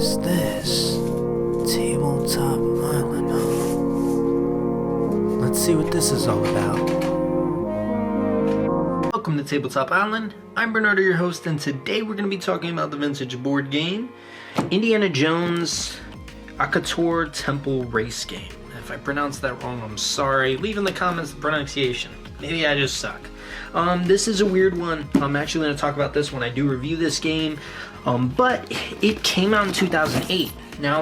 is this? Tabletop Island, huh? Let's see what this is all about. Welcome to Tabletop Island. I'm Bernardo, your host, and today we're going to be talking about the vintage board game, Indiana Jones Akator Temple Race Game. If I pronounced that wrong, I'm sorry. Leave in the comments the pronunciation. Maybe I just suck. This is a weird one. I'm actually going to talk about this when I do review this game, but it came out in 2008. Now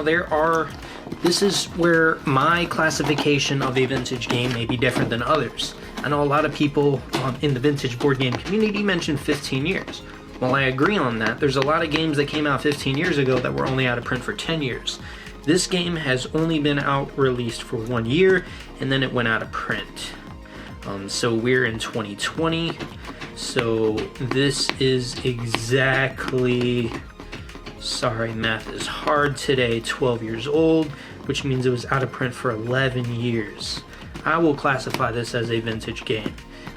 this is where my classification of a vintage game may be different than others. I know a lot of people in the vintage board game community mention 15 years. Well, I agree on that. There's a lot of games that came out 15 years ago that were only out of print for 10 years. This game has only been released for 1 year, and then it went out of print. So we're in 2020, so this is exactly, sorry, math is hard today, 12 years old, which means it was out of print for 11 years. I will classify this as a vintage game.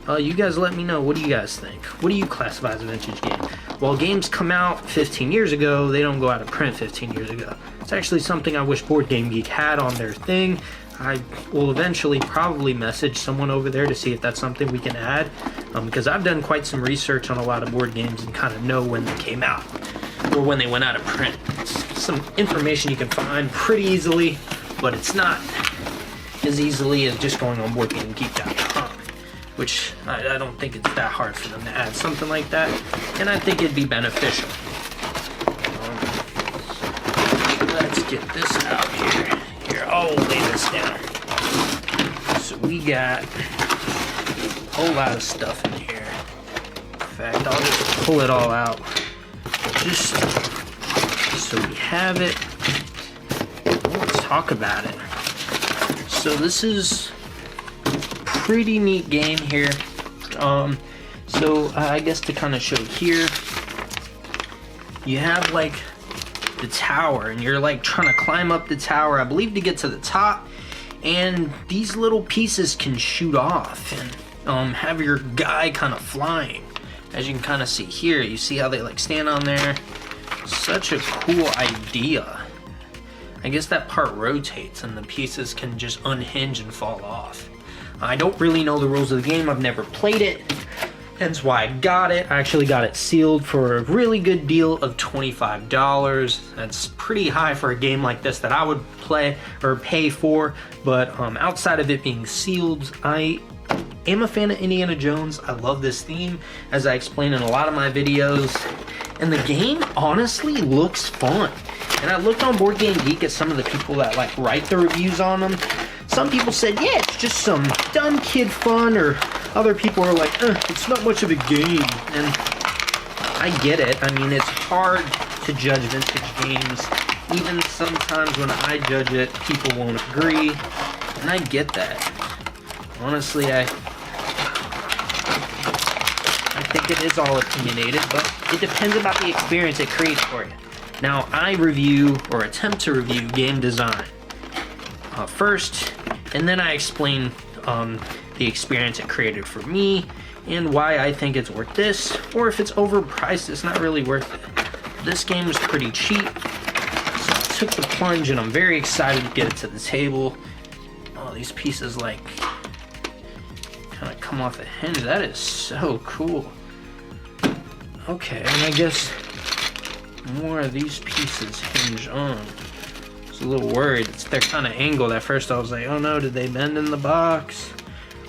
You guys let me know, what do you guys think? What do you classify as a vintage game? While games come out 15 years ago, they don't go out of print 15 years ago. It's actually something I wish Board Game Geek had on their thing. I will eventually probably message someone over there to see if that's something we can add, because I've done quite some research on a lot of board games and kind of know when they came out or when they went out of print. It's some information you can find pretty easily, but it's not as easily as just going on BoardGameGeek.com, which I don't think it's that hard for them to add something like that, and I think it'd be beneficial. Let's get this out here. I'll lay this down. So we got a whole lot of stuff in here. In fact, I'll just pull it all out just so we have it. Let's talk about it. So this is a pretty neat game here. So I guess to kind of show here, you have like the tower, and you're like trying to climb up the tower, I believe, to get to the top, and these little pieces can shoot off and have your guy kind of flying. As you can kind of see here, you see how they like stand on there. Such a cool idea. I guess that part rotates and the pieces can just unhinge and fall off. I don't really know the rules of the game. I've never played it, hence why I got it. I actually got it sealed for a really good deal of $25. That's pretty high for a game like this that I would play or pay for, but outside of it being sealed, I am a fan of Indiana Jones. I love this theme, as I explain in a lot of my videos, and the game honestly looks fun. And I looked on Board Game Geek at some of the people that like write the reviews on them. Some people said, yeah, it's just some dumb kid fun, or other people are like, it's not much of a game. And I get it. I mean, it's hard to judge vintage games. Even sometimes when I judge it, people won't agree. And I get that. Honestly, I think it is all opinionated, but it depends about the experience it creates for you. Now, I review, or attempt to review, game design first, and then I explain the experience it created for me, and why I think it's worth this, or if it's overpriced, it's not really worth it. This game is pretty cheap, so I took the plunge, and I'm very excited to get it to the table. Oh, these pieces like kind of come off the hinge. That is so cool. Okay, and I guess more of these pieces hinge on. I was a little worried. They're kind of angled. At first I was like, oh no, did they bend in the box?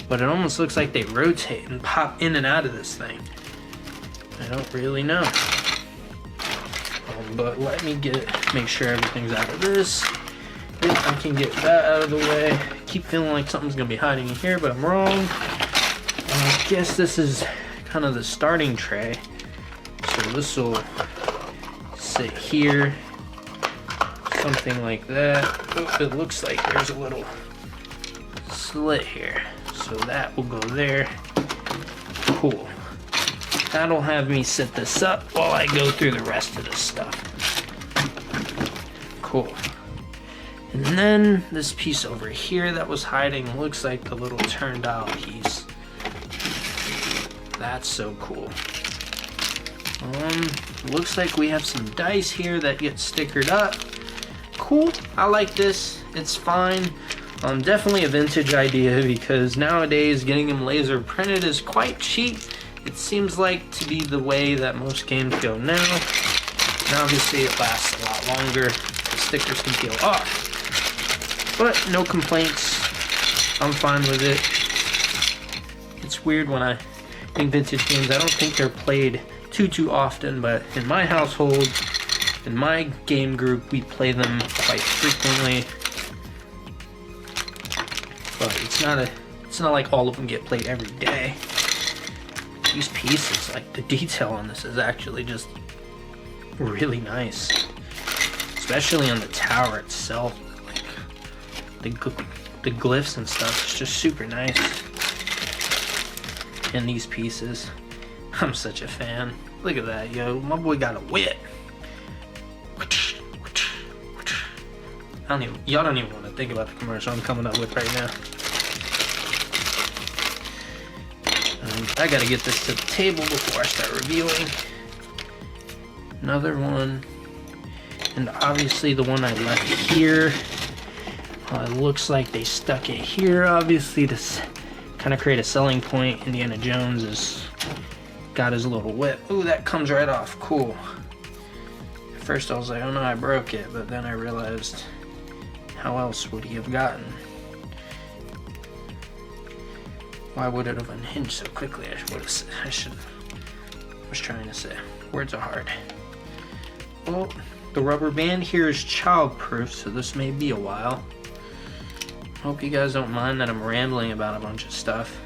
But it almost looks like they rotate and pop in and out of this thing. I don't really know. But let me make sure everything's out of this. If I can get that out of the way. I keep feeling like something's gonna be hiding in here, but I'm wrong. I guess this is kind of the starting tray. So this will sit here, something like that. Oh, it looks like there's a little slit here, so that will go there. Cool. That'll have me set this up while I go through the rest of this stuff. Cool. And then this piece over here that was hiding looks like the little turndial piece. That's so cool. Looks like we have some dice here that get stickered up. Cool, I like this, it's fine. Definitely a vintage idea because nowadays getting them laser printed is quite cheap. It seems like to be the way that most games go now. And obviously it lasts a lot longer. The stickers can peel off. But no complaints. I'm fine with it. It's weird when I think vintage games, I don't think they're played too often, but in my household, in my game group, we play them quite frequently. But it's not like all of them get played every day. These pieces, like the detail on this is actually just really nice. Especially on the tower itself. Like the glyphs and stuff, it's just super nice. And these pieces, I'm such a fan. Look at that, yo, my boy got a wit. Y'all don't even want to think about the commercial I'm coming up with right now. I gotta get this to the table before I start reviewing. Another one. And obviously the one I left here. It looks like they stuck it here, obviously, to kind of create a selling point. Indiana Jones has got his little whip. Ooh, that comes right off. Cool. At first I was like, oh no, I broke it. But then I realized, how else would he have gotten? Why would it have unhinged so quickly? I was trying to say. Words are hard. Well, the rubber band here is childproof, so this may be a while. Hope you guys don't mind that I'm rambling about a bunch of stuff.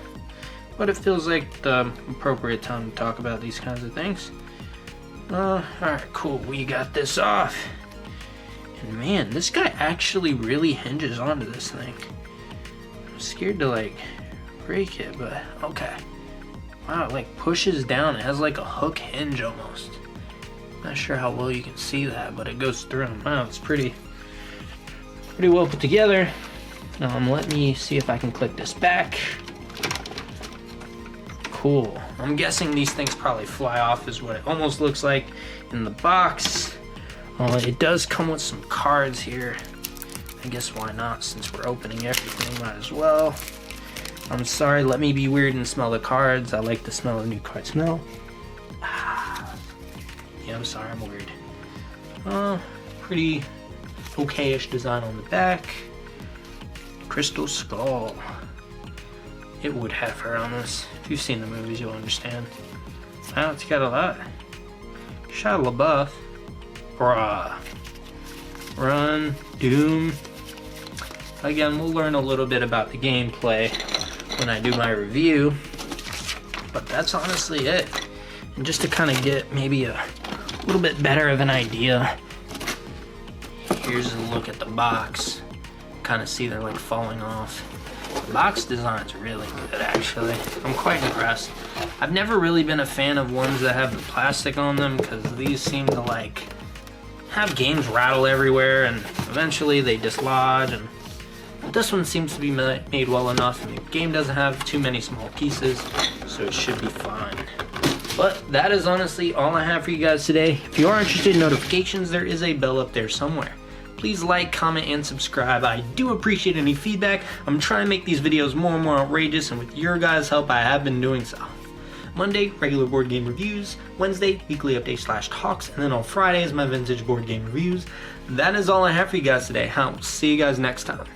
But it feels like the appropriate time to talk about these kinds of things. Alright, cool. We got this off. And man, this guy actually really hinges onto this thing. I'm scared to like break it, but okay. Wow, it like pushes down. It has like a hook hinge almost. Not sure how well you can see that, but it goes through. Wow, it's pretty well put together. Let me see if I can click this back. Cool. I'm guessing these things probably fly off is what it almost looks like in the box. It does come with some cards here. I guess why not, since we're opening everything, might as well. I'm sorry, let me be weird and smell the cards. I like the smell of new card smell. Yeah, I'm sorry, I'm weird. Pretty okay-ish design on the back. Crystal Skull. It would have her on this. If you've seen the movies, you'll understand. Wow, it's got a lot. Shia LaBeouf. Bruh. Run. Doom. Again, we'll learn a little bit about the gameplay when I do my review. But that's honestly it. And just to kind of get maybe a little bit better of an idea, here's a look at the box. Kind of see they're like falling off. The box design's really good, actually. I'm quite impressed. I've never really been a fan of ones that have the plastic on them because these seem to like have games rattle everywhere and eventually they dislodge. But this one seems to be made well enough, and the game doesn't have too many small pieces, so it should be fine. But that is honestly all I have for you guys today. If you are interested in notifications, there is a bell up there somewhere. Please like, comment, and subscribe. I do appreciate any feedback. I'm trying to make these videos more and more outrageous, and with your guys' help, I have been doing so. Monday, regular board game reviews. Wednesday, weekly update / talks. And then on Fridays, my vintage board game reviews. That is all I have for you guys today. I'll see you guys next time.